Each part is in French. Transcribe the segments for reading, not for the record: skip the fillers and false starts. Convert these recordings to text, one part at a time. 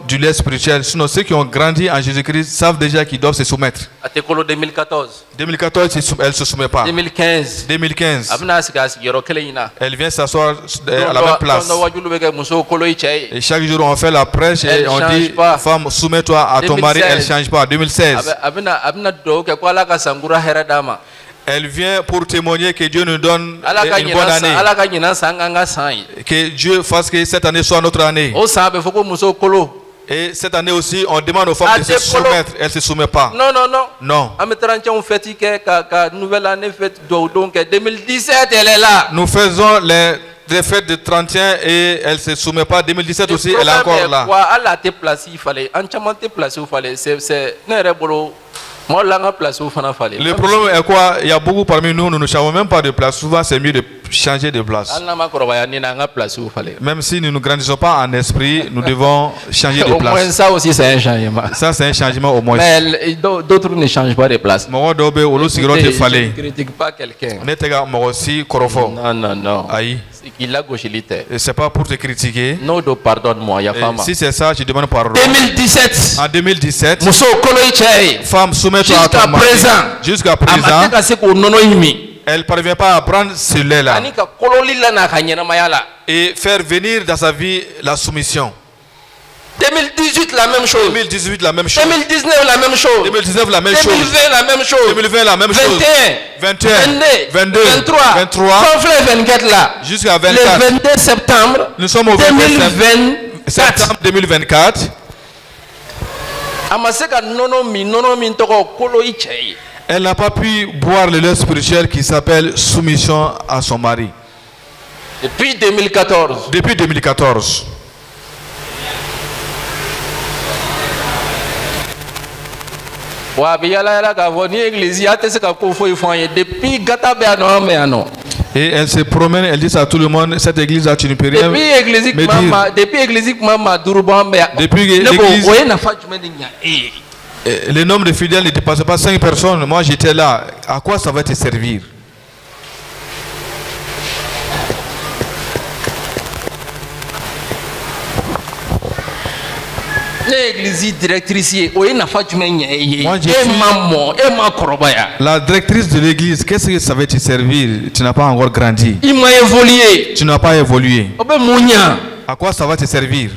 du lait spirituel. Sinon, ceux qui ont grandi en Jésus-Christ savent déjà qu'ils doivent se soumettre. 2014, elle ne se soumet pas. 2015, elle vient s'asseoir à la même place. Et chaque jour, on fait la prêche et on dit, femme, soumets-toi à ton mari, elle ne change pas. 2016. Elle vient pour témoigner que Dieu nous donne une bonne année. Que Dieu fasse que cette année soit notre année. Et cette année aussi, on demande aux femmes de se soumettre. Elle ne se soumet pas. Non. Non. Nous faisons les fêtes de 31 et elle ne se soumet pas. 2017 aussi, elle est encore là. Le problème est quoi? Il y a beaucoup parmi nous, nous ne savons même pas de place. Souvent, c'est mieux de changer de place. Même si nous ne grandissons pas en esprit, nous devons changer de place. Au moins, ça aussi, c'est un changement. Ça, c'est un changement au moins. Mais d'autres ne changent pas de place. Je ne critique pas quelqu'un. Non. C'est pas pour te critiquer. Non, pardonne-moi. Si c'est ça, je demande pardon. 2017. En 2017, femme, soumets-toi à ton mari. Jusqu'à présent, elle ne parvient pas à prendre ce lait-là et faire venir dans sa vie la soumission. 2018 la même chose. 2018 la même chose. 2019 la même chose. 2019 la même chose. 2020 la même chose. 2020 la même chose. 21, 22, 23, sauf les 24 là. Jusqu'à 24. Le 22 septembre. Nous sommes au 22 septembre 2024. Elle n'a pas pu boire le lait spirituel qui s'appelle soumission à son mari. Depuis 2014. Depuis 2014. Et elle se promène, elle dit à tout le monde, cette église là tu ne peux rien me dire. Depuis l'église, le nombre de fidèles ne dépasse pas 5 personnes. Moi j'étais là. À quoi ça va te servir? La directrice de l'église, qu'est-ce que ça va te servir? Tu n'as pas encore grandi. Il m'a évolué. Tu n'as pas évolué. À quoi ça va te servir?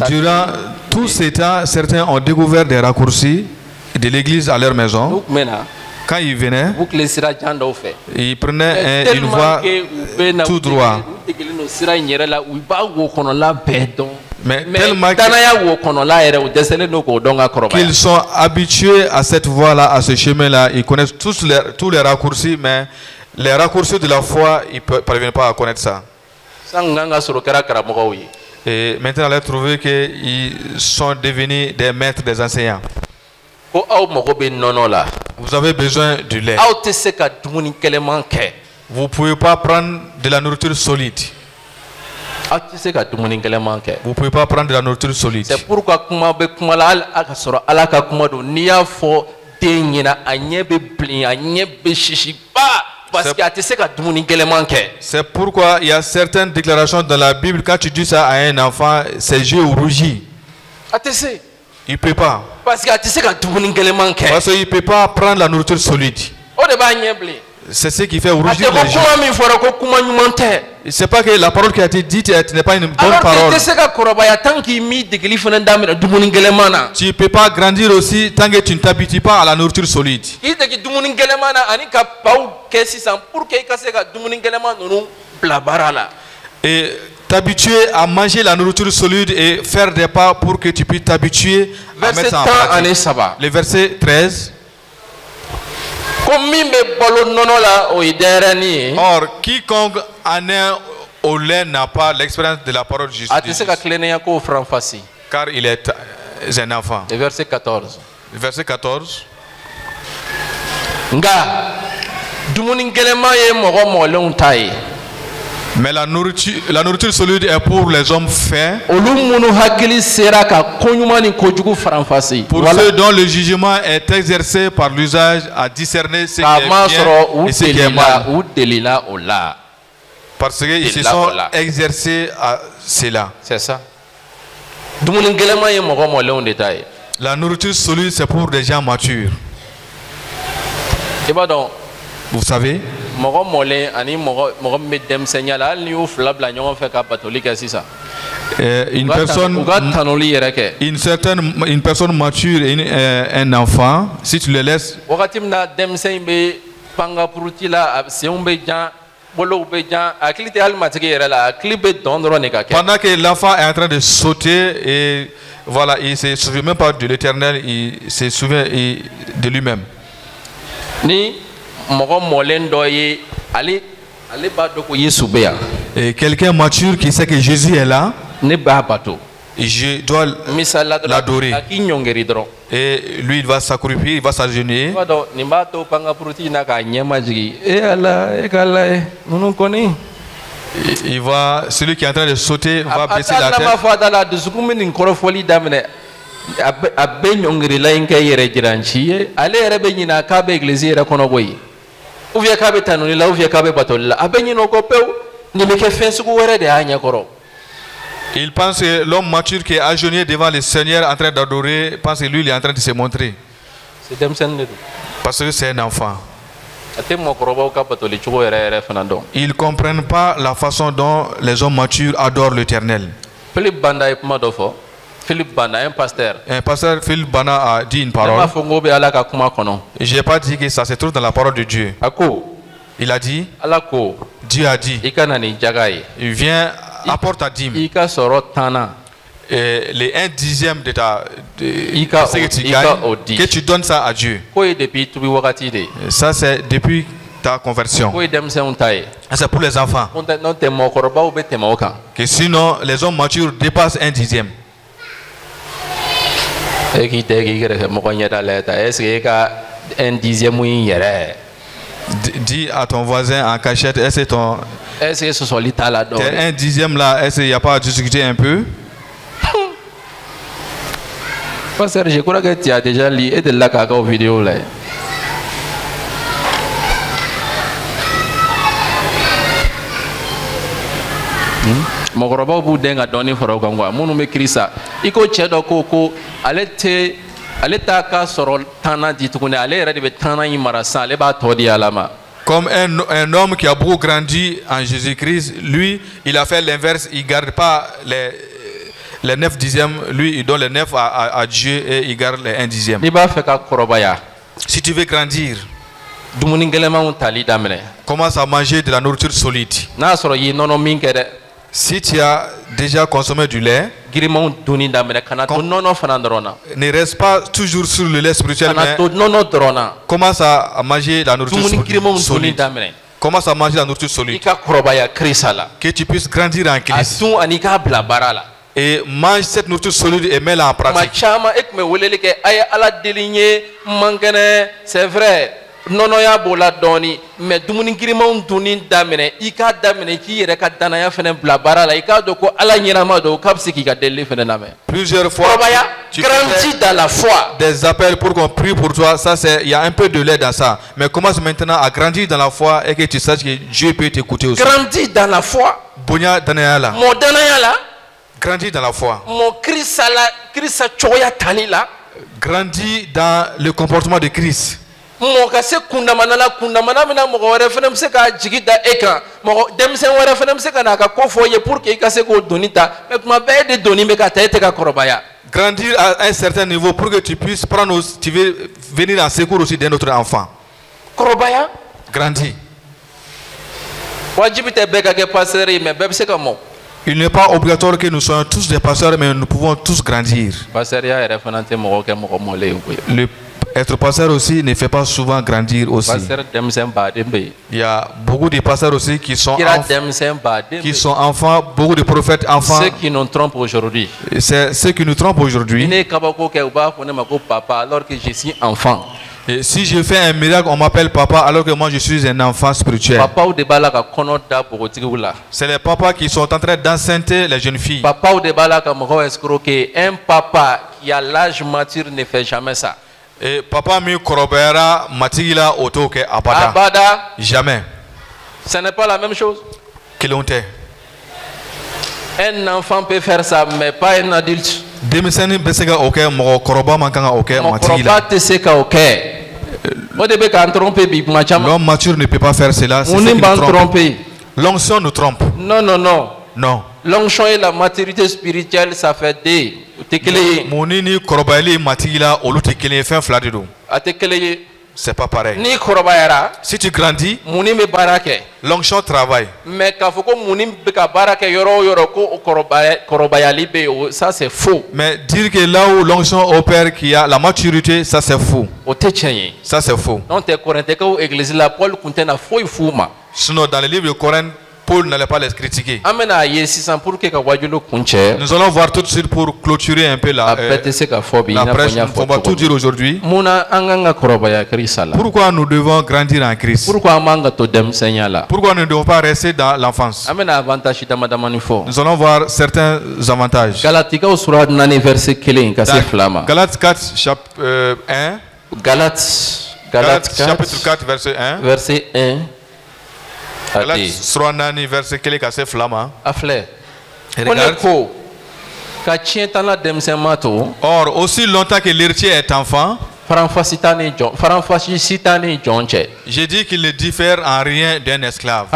Durant tout ce temps, certains ont découvert des raccourcis de l'église à leur maison. Quand ils venaient, ils prenaient une voie tout droit. Mais tellement qu'ils sont habitués à cette voie-là, à ce chemin-là, ils connaissent tous les raccourcis, mais les raccourcis de la foi, ils ne parviennent pas à connaître ça. Et maintenant, on a trouvé qu'ils sont devenus des maîtres, des enseignants. Vous avez besoin du lait. Vous ne pouvez pas prendre de la nourriture solide. Vous ne pouvez pas prendre de la nourriture solide. C'est pourquoi c'est pourquoi il y a certaines déclarations dans la Bible, quand tu dis ça à un enfant, ses yeux rougissent. Il ne peut pas. Parce qu'il ne peut pas prendre la nourriture solide. C'est ce qui fait rougir les gens. Ce n'est pas que la parole qui a été dite n'est pas une bonne parole. Tu ne peux pas grandir aussi tant que tu ne t'habitues pas à la nourriture solide. Et t'habituer à manger la nourriture solide et faire des pas pour que tu puisses t'habituer à mettre ça en pratique. Le verset 13. Or, quiconque en est au lait n'a pas l'expérience de la parole de Jésus. Car il est un enfant. Le verset 14. Le verset 14. Mais la nourriture solide est pour les hommes faits. Pour ceux dont le jugement est exercé par l'usage à discerner ce qui est bien et ce qui est mal. Parce qu'ils se sont exercés à cela. C'est ça. La nourriture solide, c'est pour des gens matures. Vous savez, une personne mature et un enfant, si tu le laisses, pendant que l'enfant est en train de sauter et voilà, il ne se souvient même pas de l'Éternel, il se souvient de lui-même. Et quelqu'un mature qui sait que Jésus est là, je dois l'adorer. Et lui, il va s'accroupir, il va s'agenouiller. Il va, celui qui est en train de sauter va baisser la tête. Il pense que l'homme mature qui est agenouillé devant le Seigneur en train d'adorer, pense que lui il est en train de se montrer. Parce que c'est un enfant. Ils ne comprennent pas la façon dont les hommes matures adorent l'Éternel. Un pasteur Philippe Bana a dit une parole. Je n'ai pas dit que ça se trouve dans la parole de Dieu. Il a dit, Dieu a dit, il vient, apporte ta dîme. Et les 1/10 de ce que tu gagnes, que tu donnes ça à Dieu. Ça c'est depuis ta conversion. C'est pour les enfants. Que sinon les hommes matures dépassent 1/10. Dis à ton voisin en cachette, est-ce que ton 1/10 là, est-ce qu'il n'y a pas à discuter un peu? Pasteur, je crois que tu as déjà lu et de la caca vidéo là. Mokoroba bu denga doni foro gangwa munu me krisa iko chedo koko alete ka soro tana ditukune ale rede be tana yimarasa ale ba todi alama. Comme un homme qui a beaucoup grandi en Jésus-Christ, lui, il a fait l'inverse, il ne garde pas les 9/10, lui, il donne les 9 à Dieu et il garde les 1/10. Si tu veux grandir, commence à manger de la nourriture solide. Si tu as déjà consommé du lait, ne reste pas toujours sur le lait spirituel, mais commence à manger la nourriture solide. Commence à manger la nourriture solide. Que tu puisses grandir en Christ. Et mange cette nourriture solide et mets-la en pratique. C'est vrai. Nono ya bola doni mais dumuni girimon dunin damene ika damene ki yere ka danaya fene bla barala ika do ko ala nyirama do kapsi ki ka deli fene name. Plusieurs fois tu grandis dans la foi. Des appels pour qu'on prie pour toi, ça c'est, il y a un peu de lait dans ça, mais commence maintenant à grandir dans la foi et que tu saches que Dieu peut t'écouter aussi. Grandis dans la foi. Bonya danayala. Mo danayala. Grandis dans la foi. Mo krisa choya tanila. Grandis dans le comportement de Christ. Mokase kundamana mina moko were fene mseka jigida eka moko demse were fene mseka na ka kofoye pour que ikase ko donita mais kuma be de doni me ka tete ka korobaya. Grandir à un certain niveau pour que tu puisses prendre, tu veux venir en secours aussi d'un autre enfant. Korobaya. Grandis. Wajibite beka ke paseri me be mseka mo. Il n'est pas obligatoire que nous soyons tous des pasteurs, mais nous pouvons tous grandir. Être pasteur aussi ne fait pas souvent grandir aussi. Il y a beaucoup de pasteurs aussi qui sont enfants, beaucoup de prophètes enfants. Ceux qui nous trompent aujourd'hui. C'est ceux qui nous trompent aujourd'hui. Alors que je suis enfant. Et si je fais un miracle, on m'appelle papa alors que moi je suis un enfant spirituel. C'est les papas qui sont en train d'enceinte les jeunes filles. Un papa qui a l'âge mature ne fait jamais ça. Et papa mi korobera matigila otoke abada. Abada. Jamais. Ce n'est pas la même chose. Kilonte. Un enfant peut faire ça, mais pas un adulte. Demisani besega oke mo koroba mankanga oke matigila. Koroba teseka oke. L'homme mature ne peut pas faire cela. C'est ce qui nous trompe. L'onction nous trompe. Non, non, non. Non. L'onction et la maturité spirituelle, ça fait des. Monini korobaili matigila olutekele fin fladido. C'est pas pareil. Ni korobayara. Si tu grandis, muni me barake. L'onction travaille. Mais quand foko muni beka barake yoro ko korobayali be, ça c'est faux. Mais dire que là où l'onction opère qu'il y a la maturité, ça c'est faux. Ça c'est faux. Non te Corinthiens ou église la Paul contient faux fuma. Sinon dans le livre de Corinthe, Paul n'allait pas les critiquer. Nous allons voir tout de suite pour clôturer un peu la prêche. On va tout dire aujourd'hui. Pourquoi nous devons grandir en Christ? Pourquoi nous ne devons pas rester dans l'enfance? Nous allons voir certains avantages. Galates 4, chapitre 1. Galates chapitre 4, verset 1. Verset 1. Verset or, aussi longtemps que l'héritier est enfant, j'ai dit qu'il ne diffère en rien d'un esclave,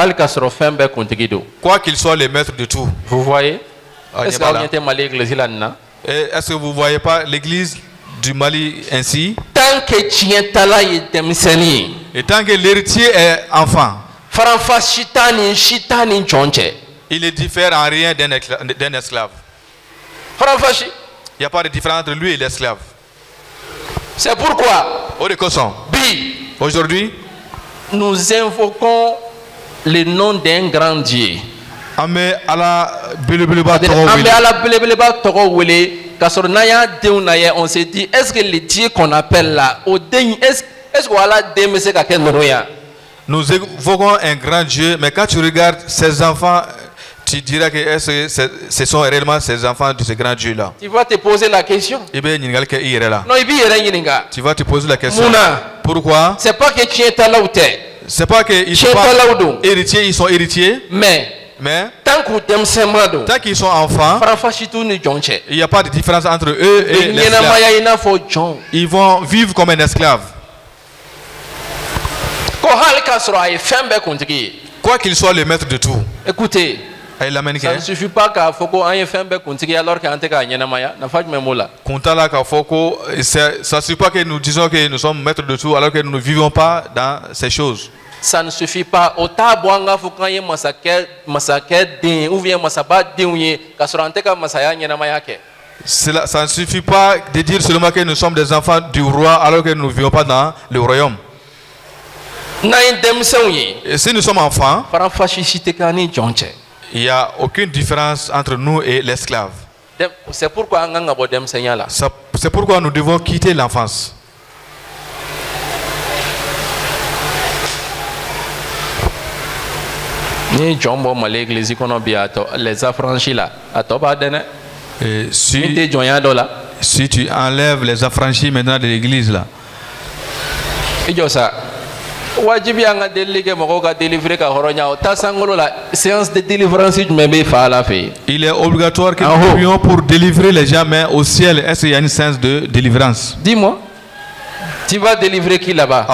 quoi qu'il soit le maître de tout. Vous voyez? Est-ce que vous ne voyez pas l'église du Mali ainsi? Et tant que l'héritier est enfant, il ne diffère en rien d'un esclave. Il n'y a pas de différence entre lui et l'esclave. C'est pourquoi aujourd'hui nous invoquons le nom d'un grand Dieu. On s'est dit, est-ce que le Dieu qu'on appelle là, est-ce qu'on nous évoquons un grand Dieu, mais quand tu regardes ces enfants, tu diras que ce sont réellement ces enfants de ce grand Dieu-là. Tu vas te poser la question. Non, tu vas te poser la question. Pourquoi? C'est pas que tu es là où tu es. C'est pas qu'ils sont héritiers, ils sont héritiers. Mais tant qu'ils sont enfants, il n'y a pas de différence entre eux et l'esclave. Ils vont vivre comme un esclave. Quoi qu'il soit le maître de tout. Écoutez, ça ne suffit pas qu'à Foko ait fait alors qu'à ça ne suffit pas que nous disons que nous sommes maîtres de tout alors que nous ne vivons pas dans ces choses. Ça ne suffit pas. Ça ne suffit pas de dire seulement que nous sommes des enfants du roi alors que nous ne vivons pas dans le royaume. Et si nous sommes enfants, il n'y a aucune différence entre nous et l'esclave. C'est pourquoi nous devons quitter l'enfance. Les affranchis là, si tu enlèves les affranchis maintenant de l'église là, séance de délivrance, il est obligatoire que nous prions pour délivrer les gens, mais au ciel, est-ce qu'il y a une séance de délivrance? Dis-moi, tu vas délivrer qui là-bas?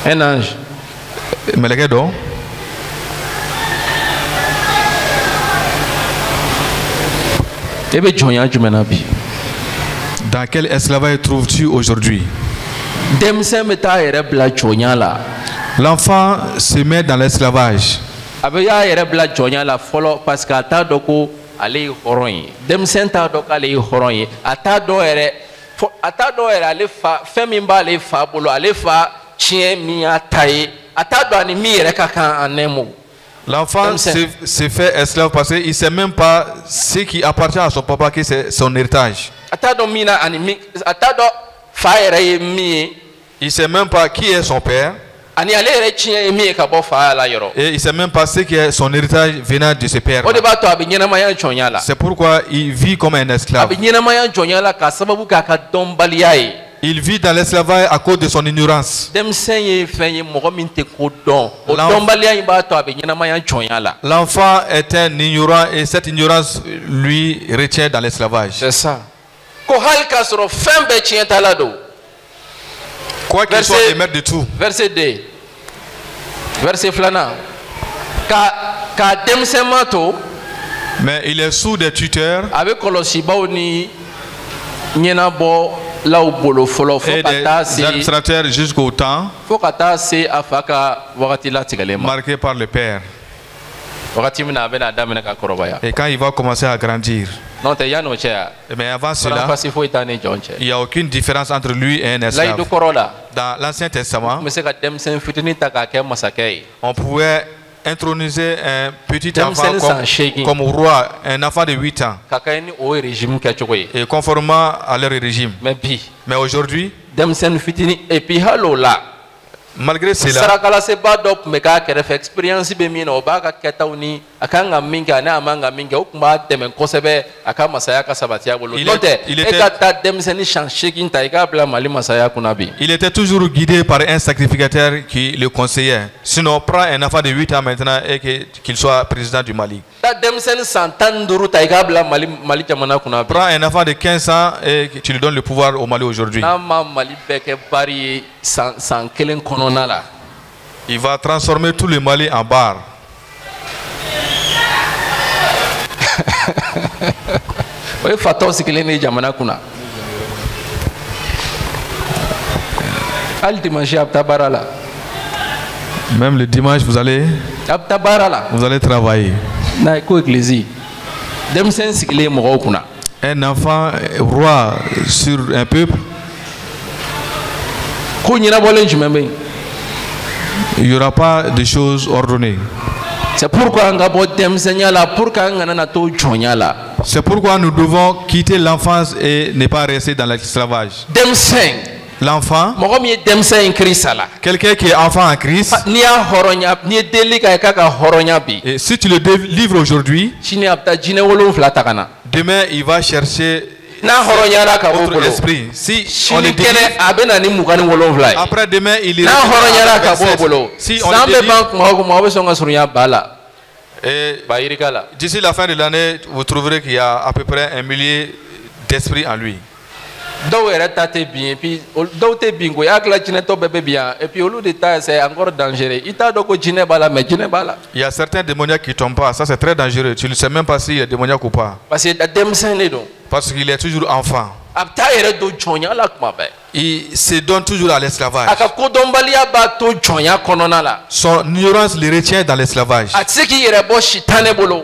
Un ange. Dans quel esclavage trouves-tu aujourd'hui? L'enfant se met dans l'esclavage. Parce qu'à ta doko allez horoy. Demsen ta doko allez horoy. À ta doere allez femimba allez fabulo allez fa chien mi ataye. À ta doani mi rekaka anemo. L'enfant se fait esclave parce qu'il ne sait même pas ce qui appartient à son papa, qui c'est son héritage. Il ne sait même pas qui est son père. Et il ne sait même pas ce qui est son héritage venant de ses pères. C'est pourquoi il vit comme un esclave. Il vit dans l'esclavage à cause de son ignorance. L'enfant est un ignorant et cette ignorance lui retient dans l'esclavage. C'est ça. Quoi qu'il soit, il met de tout. Verset 2. Verset flana. Mais il est sous des tuteurs et des administrateurs jusqu'au temps marqué par le Père. Et quand il va commencer à grandir. Mais avant cela, il n'y a aucune différence entre lui et un esclave. Dans l'Ancien Testament, on pouvait introniser un petit enfant comme roi, un enfant de 8 ans, et conformément à leur régime. Mais aujourd'hui, malgré cela, il était toujours guidé par un sacrificateur qui le conseillait. Sinon, prends un enfant de 8 ans maintenant et qu'il soit président du Mali. Prends un enfant de 15 ans et tu lui donnes le pouvoir au Mali aujourd'hui. Il va transformer tout le Mali en bar. Même le dimanche, vous allez travailler. Un enfant roi sur un peuple, il n'y aura pas de choses ordonnées. C'est pourquoi nous devons quitter l'enfance et ne pas rester dans l'esclavage. L'enfant, quelqu'un qui est enfant en Christ, et si tu le délivres aujourd'hui, demain il va chercher autre esprit. Si on le délivre, après demain il ira. Si on le délivre, d'ici la fin de l'année, vous trouverez qu'il y a à peu près 1 millier d'esprits en lui. Il y a certains démoniaques qui ne tombent pas, ça c'est très dangereux. Tu ne sais même pas s'il est démoniaque ou pas. Parce qu'il est toujours enfant. Il se donne toujours à l'esclavage. Son ignorance le retient dans l'esclavage.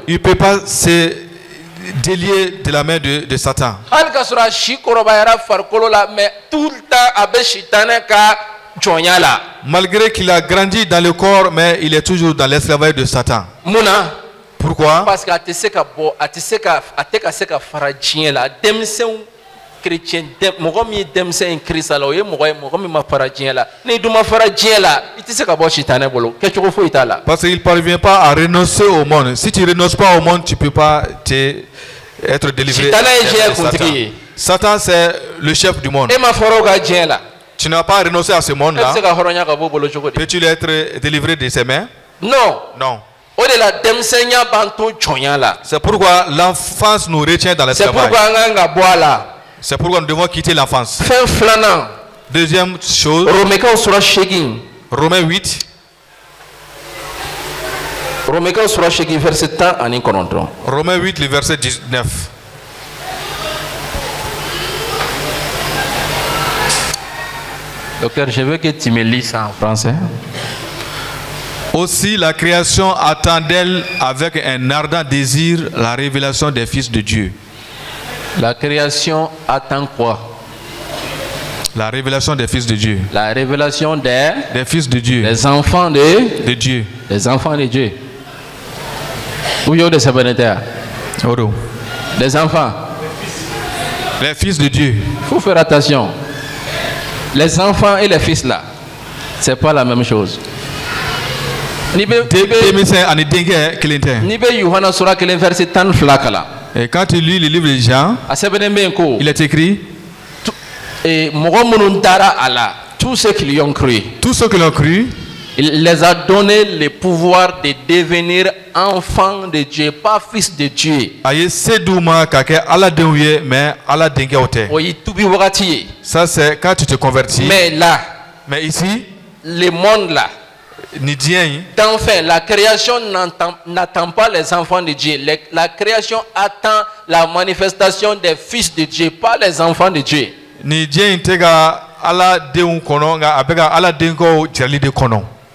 Il ne peut pas se délier de la main de Satan. Malgré qu'il a grandi dans le corps, mais il est toujours dans l'esclavage de Satan. Pourquoi? Parce que chrétien, parce qu'il ne parvient pas à renoncer au monde. Si tu ne renonces pas au monde, tu ne peux pas être délivré. Satan, c'est le chef du monde. Tu n'as pas renoncé à ce monde-là. Peux-tu être délivré de ses mains? Non. Non. C'est pourquoi l'enfance nous retient dans l'esclavage. C'est pourquoi nous devons quitter l'enfance. Deuxième chose, Romains 8. Romains 8, le verset 19. Docteur, je veux que tu me lis ça en français. Aussi la création attend d'elle avec un ardent désir la révélation des fils de Dieu. La création attend quoi? La révélation des fils de Dieu. La révélation des fils de Dieu. Des enfants de Dieu. Des enfants de Dieu. Où y a des sabonnétaires? Des enfants. Les fils de Dieu. Il faut faire attention. Les enfants et les fils là, c'est pas la même chose. Et quand tu lis le livre de Jean, il est écrit tous ceux qui lui ont cru. Tous ceux qui l'ont cru, il les a donné le pouvoir de devenir enfants de Dieu, pas fils de Dieu. Ça c'est quand tu te convertis. Mais ici, le monde là, enfin, la création n'attend pas les enfants de Dieu. La création attend la manifestation des fils de Dieu, pas les enfants de Dieu.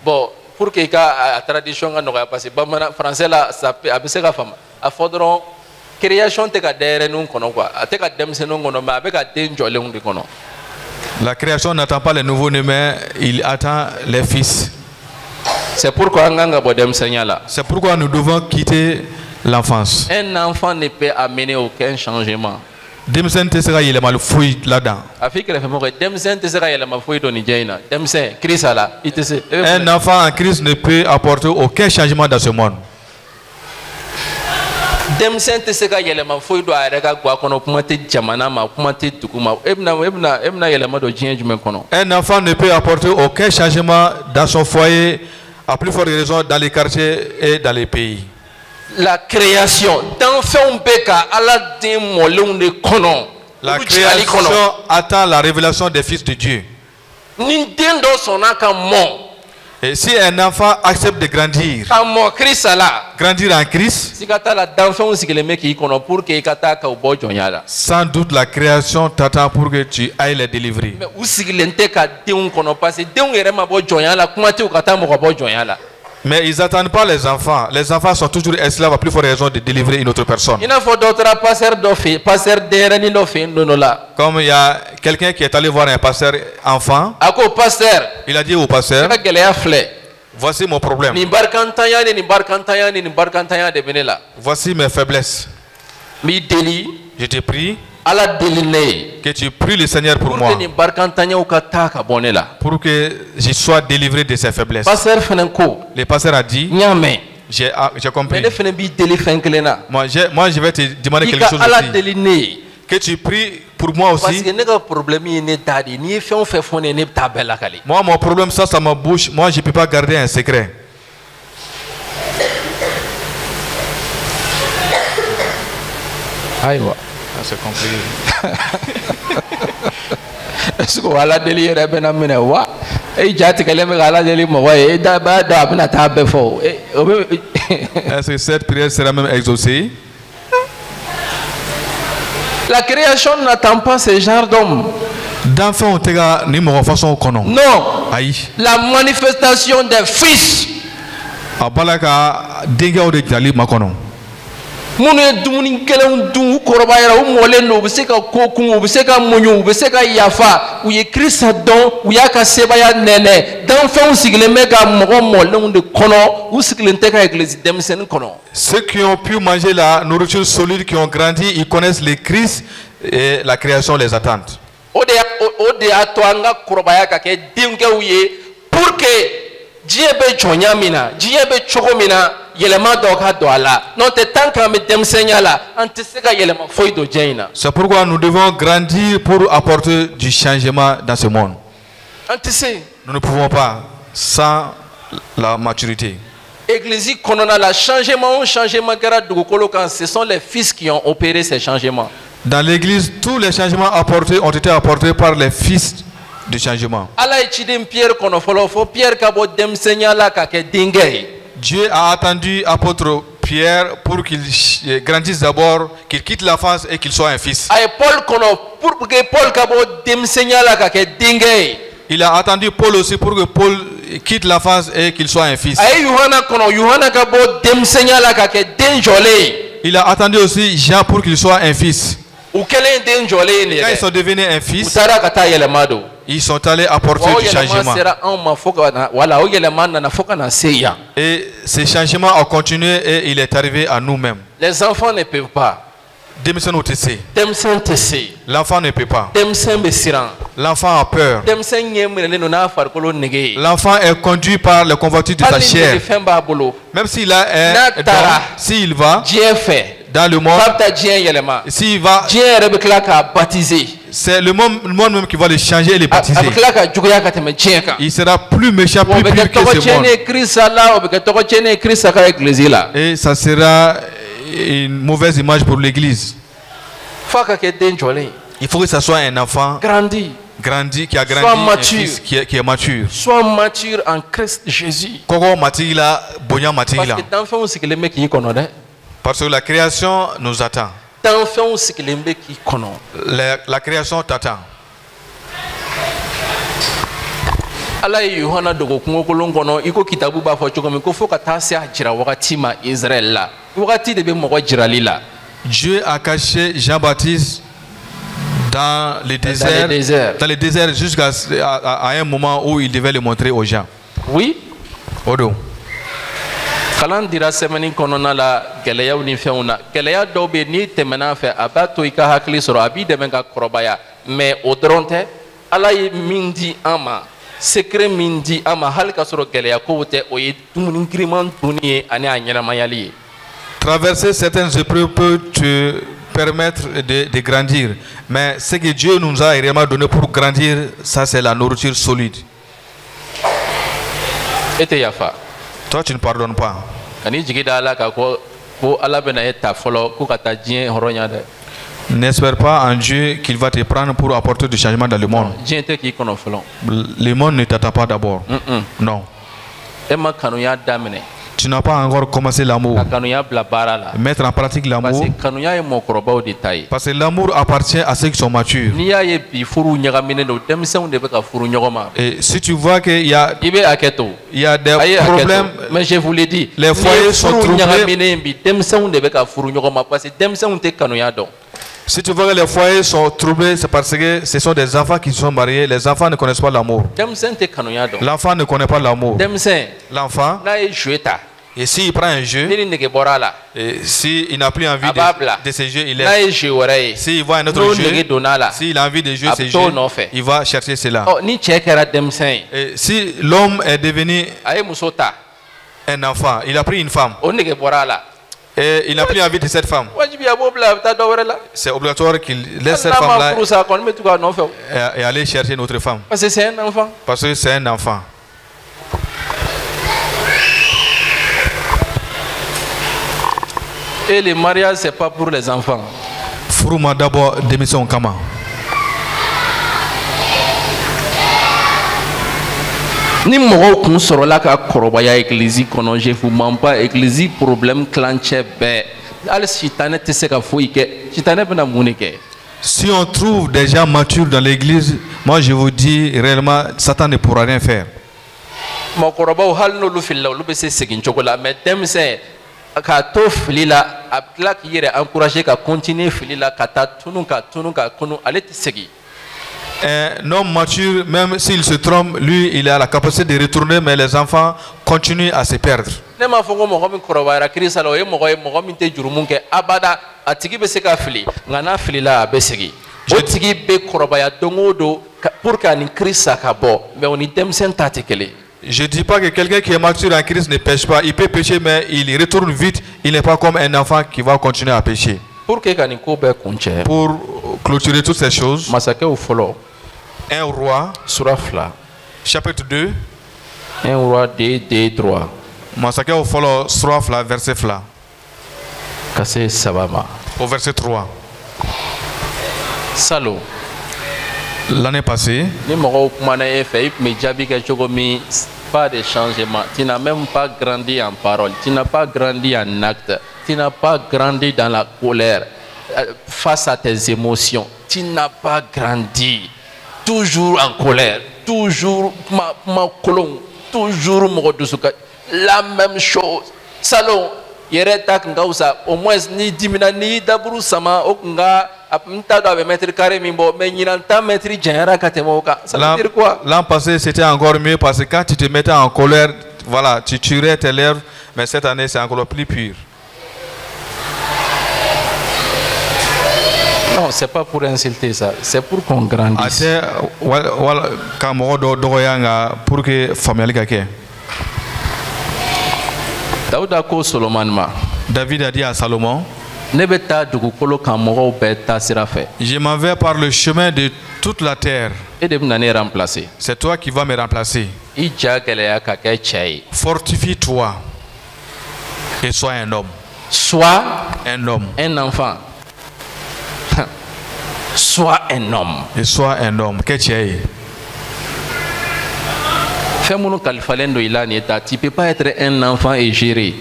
Bon, pour que la tradition soit passée, le français là, ça peut se faire. Il faudra création te derrière nous quoi. La création n'attend pas les nouveaux-nés, mais il attend les fils. C'est pourquoi nous devons quitter l'enfance. Un enfant ne peut amener aucun changement. Un enfant en Christ ne peut apporter aucun changement dans ce monde. Un enfant ne peut apporter aucun changement dans son foyer, à plus forte raison dans les quartiers et dans les pays. La création, la création attend la révélation des fils de Dieu. Et si un enfant accepte de grandir, grandir en Christ, sans doute la création t'attend pour que tu ailles les délivrer. Mais ils n'attendent pas les enfants. Les enfants sont toujours esclaves à plus forte raison de délivrer une autre personne. Comme il y a quelqu'un qui est allé voir un pasteur enfant, il a dit au pasteur, voici mon problème. Voici mes faiblesses. Je te prie que tu pries le Seigneur pour moi, pour que je sois délivré de ces faiblesses. Le pasteur a dit, j'ai compris. Moi, je vais te demander quelque chose aussi. Que tu pries pour moi aussi. Moi, mon problème, ça me bouche. Moi, je ne peux pas garder un secret. C'est compliqué. Est-ce que voilà délire est bien amené wa? Et j'ai dit que les mecs à la délire moi et d'abord d'abord t'as fort. Est-ce que cette prière sera même exaucée? La création n'attend pas ce genre d'homme. D'enfants ni mon façon qu'on non. La manifestation des fils. Abalaka denga de jali makono. Mune dumuni kelen dun korobayara o molen no bese ka kokun o bese ka munyu o bese ka yafa u ye Christ don u ya ka sebaya nene dan fon sigle mega mo molen de kono u sigle te ka église demsen kono. Ceux qui ont pu manger la nourriture solide, qui ont grandi, ils connaissent le Christ et la création les attend. Ode atwanga korobaya ka ke dinge u ye pour que Dieu be chonyamina Dieu be chogomina c'est pourquoi nous devons grandir pour apporter du changement dans ce monde. Nous ne pouvons pas sans la maturité. Ce sont les fils qui ont opéré ces changements. Dans l'église, tous les changements apportés ont été apportés par les fils du changement. Dieu a attendu l'apôtre Pierre pour qu'il grandisse d'abord, qu'il quitte la face et qu'il soit un fils. Il a attendu Paul aussi pour que Paul quitte la face et qu'il soit un fils. Il a attendu aussi Jean pour qu'il soit un fils. Quand ils sont devenus un fils, ils sont allés apporter du changement. Et ce changement a continué et il est arrivé à nous-mêmes. Les enfants ne peuvent pas. L'enfant ne peut pas. L'enfant a peur. L'enfant est conduit par le convoitise de sa chair. Même s'il a un don, s'il va dans le monde, s'il va, c'est le monde même qui va le changer et le baptiser. Il sera plus méchant, plus pur que ce monde. Et ça sera une mauvaise image pour l'église. Il faut que ce soit un enfant grandi, qui a grandi, un fils qui est mature. Sois mature en Christ Jésus. Parce que la création nous attend. La création t'attend. Ala ye Yohana dogo kungo kolon kono iko kitabu ba fo cogo min ko fo ka taa se a jira wagati ma Israël la wagati de be mɔgɔ jirali la. Dieu a caché Jean-Baptiste dans le désert jusqu'à un moment où il devait le montrer aux gens. Oui. Odo. Kalan dira semaine kɔnɔna la gɛlɛyaw ni fɛnw na gɛlɛya dɔw bɛ ni tɛmɛna fɛ a b'a to I ka hakili sɔrɔ a b'i dɛmɛ ka kɔrɔbaya mais o dɔrɔn tɛ Ala ye min di an ma secret min di an ma hali ka sɔrɔ gɛlɛya kow tɛ o ye dumuni giriman dunni ye ani a ɲɛnamayali ye. Traverser certaines épreuves peut te permettre de grandir, mais ce que Dieu nous a réellement donné pour grandir, ça c'est la nourriture solide. Et te yafa. Toi tu ne pardonnes pas. N'espère pas en Dieu qu'il va te prendre pour apporter du changement dans le monde. Le monde ne t'attend pas d'abord. Non. Tu n'as pas encore commencé l'amour. Mettre en pratique l'amour. Parce que l'amour appartient à ceux qui sont matures. Et si tu vois qu'il y a des problèmes, mais je vous l'ai dit, les foyers sont troublés. Si tu vois que les foyers sont troublés, c'est parce que ce sont des enfants qui sont mariés. Les enfants ne connaissent pas l'amour. L'enfant ne connaît pas l'amour. L'enfant, et s'il prend un jeu, et s'il n'a plus envie de ce jeu, il laisse. S'il voit un autre jeu, s'il a envie de jouer ce jeu, il va chercher cela. Et si l'homme est devenu un enfant, il a pris une femme. Et il n'a plus envie de cette femme. C'est obligatoire qu'il laisse cette femme-là et aller chercher une autre femme. Parce que c'est un enfant. Parce que c'est un enfant. Et le mariage, ce n'est pas pour les enfants. Furuma d'abord démission kama. Ni mɔgɔw kun sɔrɔla ka kɔrɔbaya église kɔnɔ je vous mens pas église problème clancɛ bɛɛ hali sitanɛ tɛ se ka foyi kɛ sitanɛ bɛna mun de kɛ. Si on trouve des gens matures dans l'église, moi je vous dis réellement Satan ne pourra rien faire. Mɔgɔkɔrɔbaw hali n'olu filila olu bɛ se segin cogo la mais denmisɛn ka to fili la a bɛ tila k'i yɛrɛ encourager ka continuer fili la ka taa tunu ka tunu ka kunu ale tɛ segin. Un homme mature, même s'il se trompe, lui, il a la capacité de retourner, mais les enfants continuent à se perdre. Ne m'a fɔ ko mɔgɔ min kɔrɔbayara Kirisa la o ye mɔgɔ min tɛ jurumu kɛ abada a tigi bɛ se ka fili nka n'a filila a bɛ segin o tigi bɛ kɔrɔbaya don o don pour que ani Kirisa ka bɔ mais o ni denmisɛn ta tɛ kelen. Je ne dis pas que quelqu'un qui est mature en Christ ne pêche pas. Il peut pécher, mais il retourne vite. Il n'est pas comme un enfant qui va continuer à pécher. Pour clôturer toutes ces choses, 1 roi, chapitre 2, 1 roi 2:3. Masakɛ o fɔlɔ sura fila verset fila. Ka se 3 ma. Au verset 3. Salo. L'année passée, ni mɔgɔw kumana e fɛ i tun bɛ jaabi kɛ cogo min pas de changement. Tu n'as même pas grandi en parole. Tu n'as pas grandi en acte. Tu n'as pas grandi dans la colère face à tes émotions. Tu n'as pas grandi. Toujours en colère. Toujours ma colonne. Toujours mɔgɔ dusuka. La même chose. Salon. Yɛrɛ ta kun ka wusa au moins ni dimina ni daburu sama o kun ka n t'a dɔn a bɛ mètre carré min bɔ mais ɲinan ta mètre janyara ka tɛmɛ o kan. Ça veut dire quoi? L'an passé c'était encore mieux parce que quand tu te mettais en colère, voilà, tu tuerais tes lèvres, mais cette année c'est encore plus pur. Non, c'est pas pour insulter ça, c'est pour qu'on grandisse. Pour que famille David a dit à Salomon, je m'en vais par le chemin de toute la terre. C'est toi qui vas me remplacer. Fortifie-toi et sois un homme. Sois un homme. Un enfant. Sois un homme. Et sois un homme. Qu'est-ce que tu peux pas être un enfant et gérer.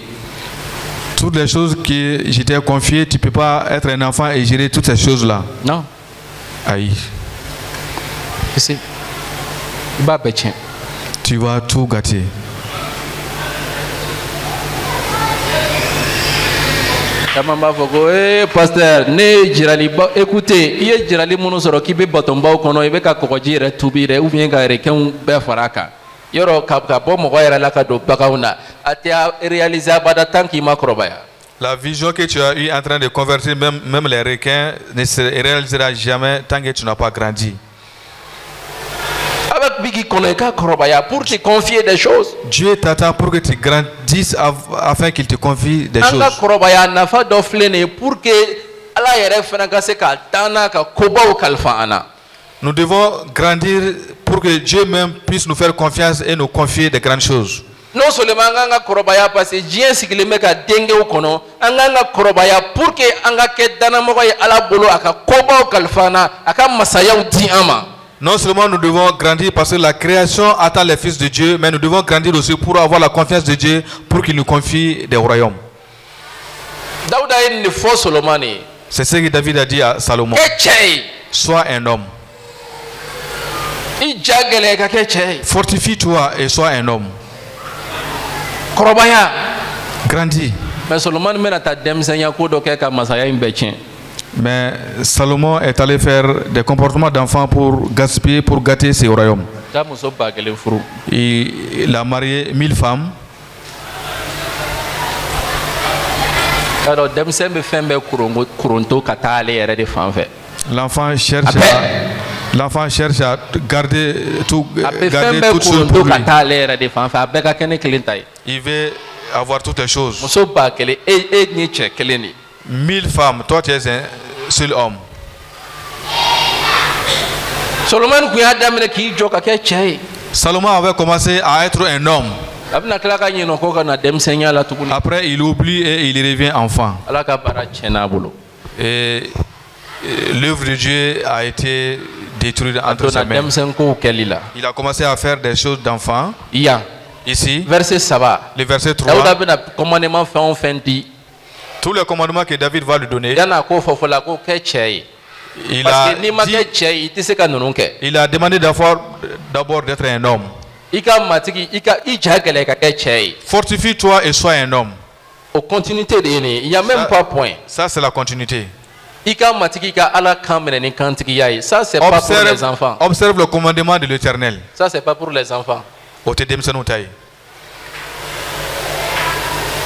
Toutes les choses que je t'ai confiées, tu ne peux pas être un enfant et gérer toutes ces choses-là. Non. Aïe. Tu vas tout gâter. Pasteur, écoutez, il y a Jirali Monosoro qui peut batomba kono et beka kokojire tubire ou bien garekan be faraka. Yoro kapka bo mo yara la kado bakauna atia réaliser bada tanki makrobaya. La vision que tu as eu en train de convertir même les requins ne se réalisera jamais tant que tu n'as pas grandi. Avec Bigi Koneka Krobaya pour te confier des choses. Dieu t'attend pour que tu grandisses afin qu'il te confie des choses. Krobaya nafa doflene pour que Allah yere fenaka se ka tana ka koba kalfa ana. Nous devons grandir pour que Dieu même puisse nous faire confiance et nous confier des grandes choses. Non seulement anga korobaya parce que Dieu sikile meka denge ukono anga korobaya pour que anga ke dana mo ala bolo aka koba kalfana aka masaya di ama. Non seulement nous devons grandir parce que la création attend les fils de Dieu, mais nous devons grandir aussi pour avoir la confiance de Dieu pour qu'il nous confie des royaumes. C'est ce que David a dit à Salomon. Sois un homme. Fortifie-toi et sois un homme. Grandis. Mais Salomon est allé faire des comportements d'enfant pour gaspiller, pour gâter ses royaumes. Il a marié 1000 femmes. L'enfant cherche à garder tout, garder toutes choses pour lui. Il veut avoir toutes les choses. 1000 femmes, toi tu es un seul homme. Salomon avait commencé à être un homme. Après il oublie et il revient enfant. Et l'œuvre de Dieu a été détruite entre ses mains. Il a commencé à faire des choses d'enfant. Ici, le verset 3. Tous les commandements que David va lui donner, il a demandé d'abord d'être un homme. Fortifie-toi et sois un homme. Il n'y a même pas point. Ça c'est la continuité. Ça c'est pas pour les enfants. Observe le commandement de l'Éternel. Ça c'est pas pour les enfants.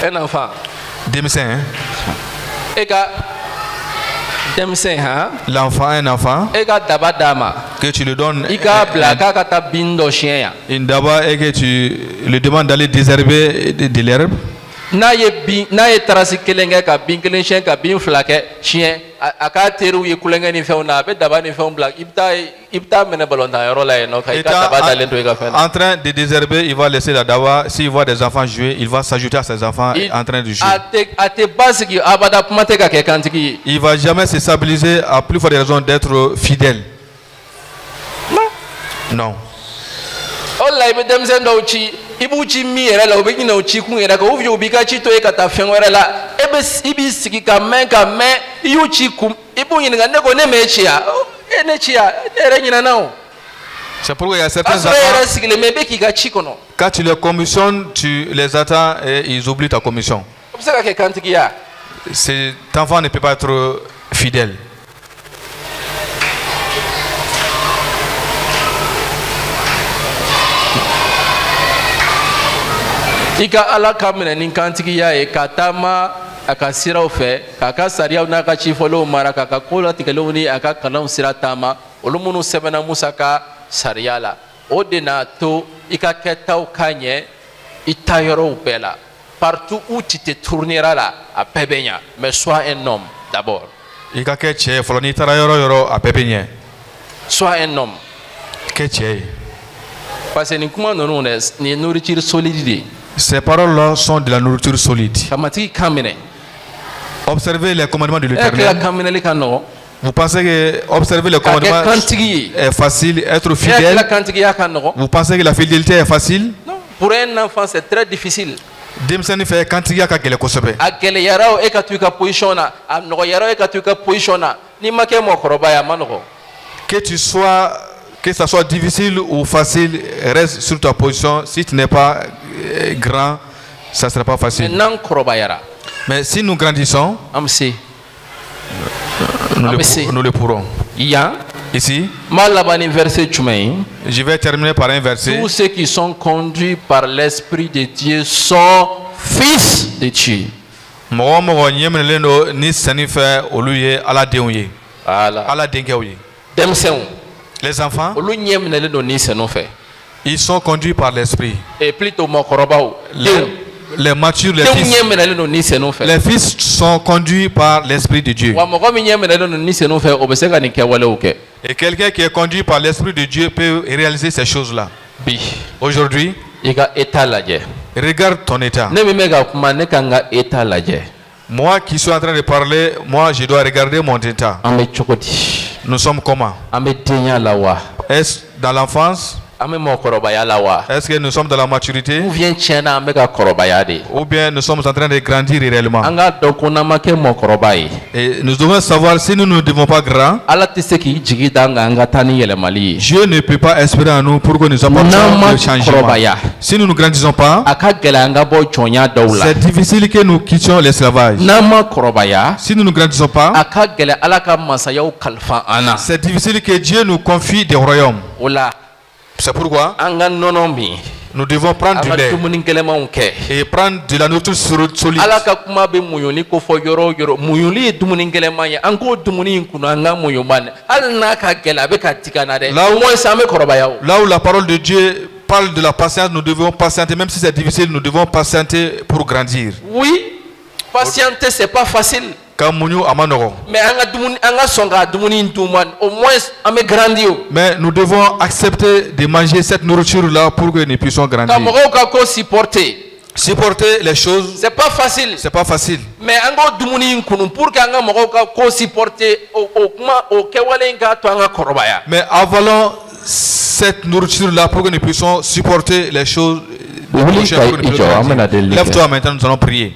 Un enfant. L'enfant, un enfant que tu lui donnes une daba et que tu lui demandes d'aller désherber de l'herbe. N'a ye tarasi kelenge ka bin kelen chien ka bin flake chien aka teru ye kulenge ni feuna be daba ni feun black ibta mena balonta yoro la no ka daba talento e ka fen. En train de désherber, il va laisser la daba. S'il voit des enfants jouer, il va s'ajouter à ses enfants en train de jouer. Il va jamais se stabiliser à plus forte raison d'être fidèle. Non. Allah ibe demzen do chi ibuchi mi era la obi na chi kun era ko uvi obi ka chi to e kata fen wera la ebe ibi siki ka men yu chi kum ibu yin ga ne ko ne me chi a e ne chi a ere nyina na o. C'est pourquoi il y a certains enfants, quand tu les commissionnes, tu les attends et ils oublient ta commission. Cet enfant ne peut pas être fidèle. aka siraw fɛ k'a ka sariyaw n'a ka cifɔlenw mara k'a ka ko latigɛlenw ni a ka kalanw sira taama olu minnu sɛbɛnna Musa ka sariya la o de n'a to i ka kɛtaw ka ɲɛ i taa yɔrɔw bɛɛ la partout où tu te tourneras là a bɛɛ bɛ ɲa mais sois un homme d'abord. I ka kɛ cɛ ye fɔlɔ n'i taara yɔrɔ o yɔrɔ a bɛɛ bɛ ɲɛ. Sois un homme. Kɛ cɛ ye. Parce que nin kuma ninnu dɛ nin ye nourriture solide de ye. Ces paroles-là sont de la nourriture solide. Ka matigi kan minɛ. Observez les commandements de l'Éternel. Kan minɛli ka nɔgɔn. Vous pensez que observer les commandements est facile, être fidèle? Vous pensez que la fidélité est facile? Non, pour un enfant c'est très difficile. Denmisɛnnin fɛ kantigiya ka gɛlɛn kosɛbɛ. A gɛlɛyara o e ka to i ka position na, a nɔgɔyara o e ka to i ka position na. N'i ma kɛ mɔgɔkɔrɔba ye a ma nɔgɔn. Que ça soit difficile ou facile, reste sur ta position. Si tu n'es pas grand, ça ne sera pas facile. Mais si nous grandissons, nous le pourrons. Ici, je vais terminer par un verset. Tous ceux qui sont conduits par l'Esprit de Dieu sont fils de Dieu. Les enfants, ils sont conduits par l'Esprit. Et plutôt les matures, les fils sont conduits par l'Esprit de Dieu. Et quelqu'un qui est conduit par l'Esprit de Dieu peut réaliser ces choses-là. Aujourd'hui, regarde ton état. Moi qui suis en train de parler, moi je dois regarder mon état. Nous sommes comment? Est-ce dans l'enfance? Est-ce que nous sommes dans la maturité? Ou bien nous sommes en train de grandir réellement? Et nous devons savoir si nous ne devons pas grand. Dieu ne peut pas espérer en nous pour que nous apportions le changement. Si nous ne grandissons pas, c'est difficile que nous quittions l'esclavage. Si nous ne grandissons pas, c'est difficile que Dieu nous confie des royaumes. C'est pourquoi nous devons prendre du lait et prendre de la nourriture solide. Là où la parole de Dieu parle de la patience, nous devons patienter. Même si c'est difficile, nous devons patienter pour grandir. Oui, patienter c'est pas facile. Mais nous devons accepter de manger cette nourriture-là pour que nous puissions grandir. Supporter les choses, c'est pas facile. C'est pas facile. Mais mais avalons cette nourriture-là pour que nous puissions supporter les choses. Lève-toi maintenant, nous allons prier.